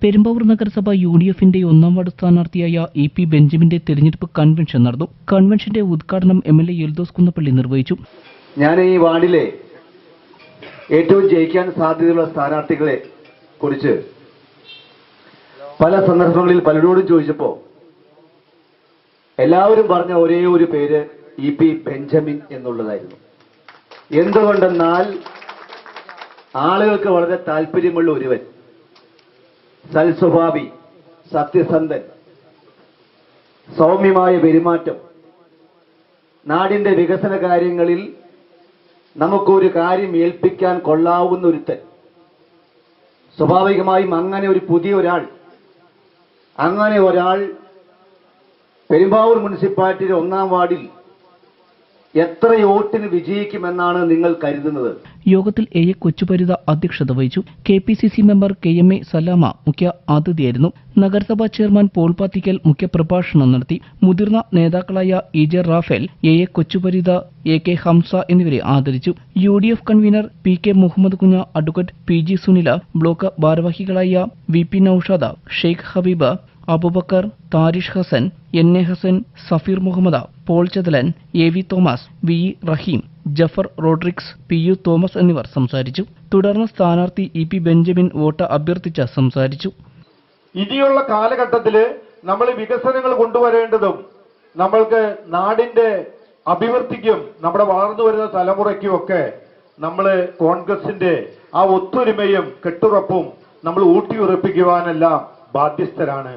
പെരുമ്പാവൂർ നഗരസഭ UDFന്റെ 1-ാം ward സ്ഥാനാർത്ഥിയായ EP ബെഞ്ചമിന്റെ തെരഞ്ഞെടുപ്പ് convention നടന്നു. കൺവെൻഷന്റെ ഉദ്ഘാടനം MLA എൽദോസ് കുന്നപ്പള്ളി നിർവഹിച്ചു. ഞാൻ ഈ വാർഡിലെ ഏറ്റവും ജയിക്കാൻ സാധ്യതയുള്ള സ്ഥാനാർത്ഥികളെ കുറിച്ച് പല സന്ദർഭങ്ങളിൽ പലരോടും ചോദിച്ചപ്പോൾ എല്ലാവരും പറഞ്ഞ ഒരേ ഒരു പേര് EP ബെഞ്ചമിൻ എന്നുള്ളതായിരുന്നു. എന്തുകൊണ്ടെന്നാൽ ആളുകൾക്ക് വളരെ താല്പര്യമുള്ള ഒരുവൻ, സൽസ്വഭാവി, സത്യസന്ധൻ, സൗമ്യമായ പെരുമാറ്റം, നാടിന്റെ വികസന കാര്യങ്ങളിൽ നമുക്കൊരു കാര്യം ഏൽപ്പിക്കാൻ കൊള്ളാവുന്ന ഒരുത്തൻ. സ്വാഭാവികമായും അങ്ങനെ ഒരാൾ പെരുമ്പാവൂർ മുനിസിപ്പാലിറ്റിയുടെ 1-ാം വാർഡിൽ എത്ര വോട്ടിന് വിജയിക്കുമെന്നാണ് നിങ്ങൾ കരുതുന്നത്? യോഗത്തിൽ AA കൊച്ചുപരിത അധ്യക്ഷത വഹിച്ചു. KPCC മെമ്പർ KMA സലാമ മുഖ്യ അതിഥിയായിരുന്നു. നഗരസഭാ ചെയർമാൻ പോൾ പാത്തിക്കൽ മുഖ്യപ്രഭാഷണം നടത്തി. മുതിർന്ന നേതാക്കളായ EJ റാഫേൽ, AA കൊച്ചുപരിത, AK ഹംസ എന്നിവരെ ആദരിച്ചു. UDF കൺവീനർ PK മുഹമ്മദ് കുഞ്ഞ, അഡ്വക്കേറ്റ് PG സുനില, ബ്ലോക്ക് ഭാരവാഹികളായ VP Naushad, Sheikh Habeeb, Aboobacker, Tharish Hassan, NA Hassan, Safeer Muhammad, Paul Chathalan, AV Thomas, VE Rahim, Jaffer Rodrigues, PU Thomas എന്നിവർ സംസാരിച്ചു. തുടർന്ന് സ്ഥാനാർത്ഥി EP ബെഞ്ചമിൻ വോട്ട് അഭ്യർത്ഥിച്ച് സംസാരിച്ചു. ഇനിയുള്ള കാലഘട്ടത്തിൽ നമ്മൾ വികസനങ്ങൾ കൊണ്ടുവരേണ്ടതും നമ്മൾക്ക് നാടിന്റെ അഭിവൃദ്ധിക്കും നമ്മുടെ വളർന്നു വരുന്ന തലമുറയ്ക്കും ഒക്കെ നമ്മൾ കോൺഗ്രസിന്റെ ആ ഒത്തൊരുമയും കെട്ടുറപ്പും നമ്മൾ ഊട്ടിയുറപ്പിക്കുവാനെല്ലാം ബാധ്യസ്ഥരാണ്.